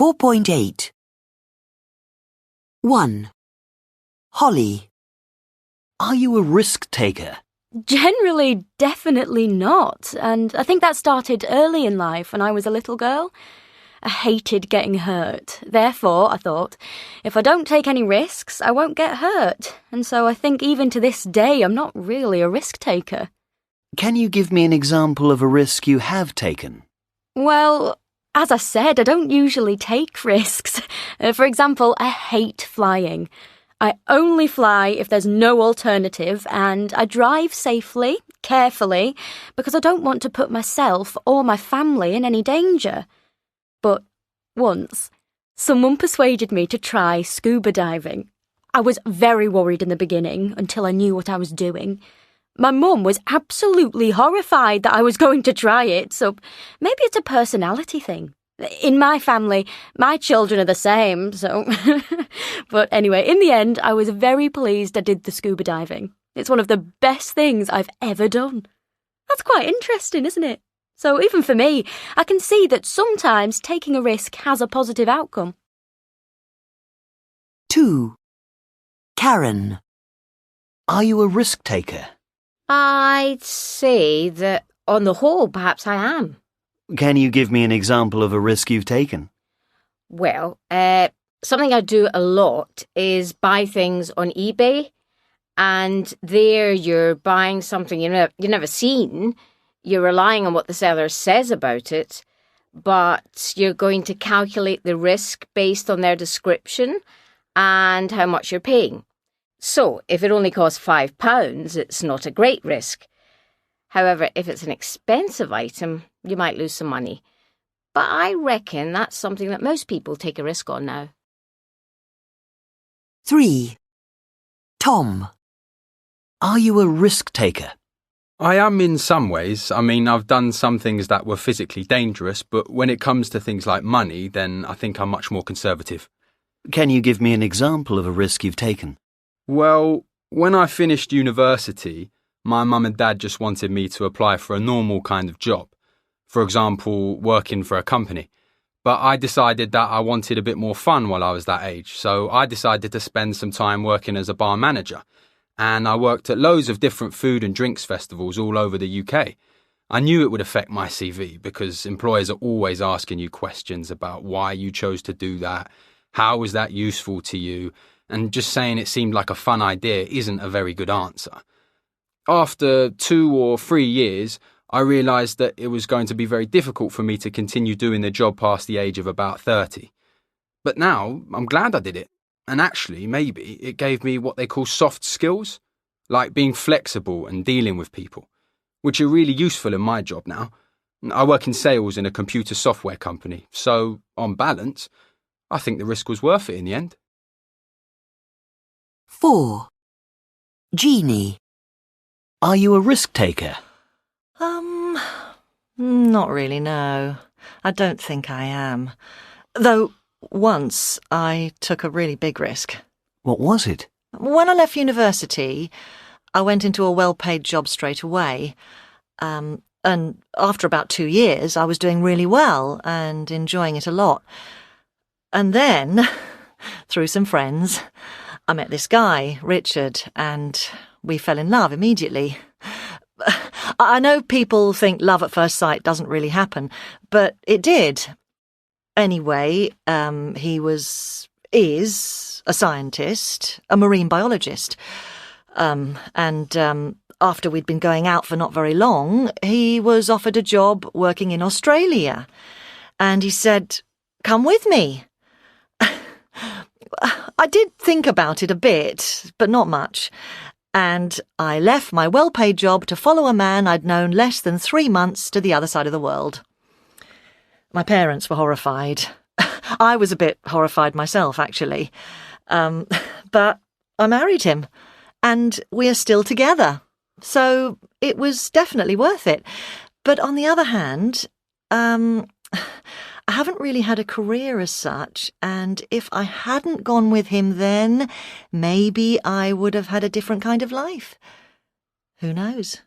4.8. 1. Holly. Are you a risk taker? Generally, definitely not, and I think that started early in life when I was a little girl. I hated getting hurt. Therefore, I thought, if I don't take any risks, I won't get hurt. And so I think even to this day, I'm not really a risk taker. Can you give me an example of a risk you have taken? Well, as I said, I don't usually take risks. For example, I hate flying. I only fly if there's no alternative, and I drive safely, carefully, because I don't want to put myself or my family in any danger. But once, someone persuaded me to try scuba diving. I was very worried in the beginning until I knew what I was doing. My mum was absolutely horrified that I was going to try it, so maybe it's a personality thing. In my family, my children are the same, so... But anyway, in the end, I was very pleased I did the scuba diving. It's one of the best things I've ever done. That's quite interesting, isn't it? So even for me, I can see that sometimes taking a risk has a positive outcome. 2. Karen. Are you a risk taker? I'd say that, on the whole, perhaps I am. Can you give me an example of a risk you've taken? Well, something I do a lot is buy things on eBay, and there you're buying something you've never seen. You're relying on what the seller says about it, but you're going to calculate the risk based on their description and how much you're paying. So, if it only costs £5, it's not a great risk. However, if it's an expensive item, you might lose some money. But I reckon that's something that most people take a risk on now. 3. Tom. Are you a risk taker? I am in some ways. I mean, I've done some things that were physically dangerous, but when it comes to things like money, then I think I'm much more conservative. Can you give me an example of a risk you've taken? Well, when I finished university, my mum and dad just wanted me to apply for a normal kind of job. For example, working for a company. But I decided that I wanted a bit more fun while I was that age, so I decided to spend some time working as a bar manager. And I worked at loads of different food and drinks festivals all over the UK. I knew it would affect my CV because employers are always asking you questions about why you chose to do that, how was that useful to you, and just saying it seemed like a fun idea isn't a very good answer. After 2 or 3 years, I realised that it was going to be very difficult for me to continue doing the job past the age of about 30. But now, I'm glad I did it. And actually, maybe, it gave me what they call soft skills, like being flexible and dealing with people, which are really useful in my job now. I work in sales in a computer software company, so, on balance, I think the risk was worth it in the end. 4. Jeannie. Are you a risk taker? Not really, no. I don't think I am. Though, once I took a really big risk. What was it? When I left university, I went into a well-paid job straight away. And after about 2 years, I was doing really well and enjoying it a lot. And then, through some friends, I met this guy, Richard, and we fell in love immediately. I know people think love at first sight doesn't really happen, but it did. Anyway, he is a scientist, a marine biologist. And after we'd been going out for not very long, he was offered a job working in Australia. And he said, "Come with me." I did think about it a bit, but not much. And I left my well-paid job to follow a man I'd known less than 3 months to the other side of the world. My parents were horrified. I was a bit horrified myself, actually. But I married him, and we're still together. So it was definitely worth it. But on the other hand, I haven't really had a career as such, and if I hadn't gone with him then, maybe I would have had a different kind of life. Who knows?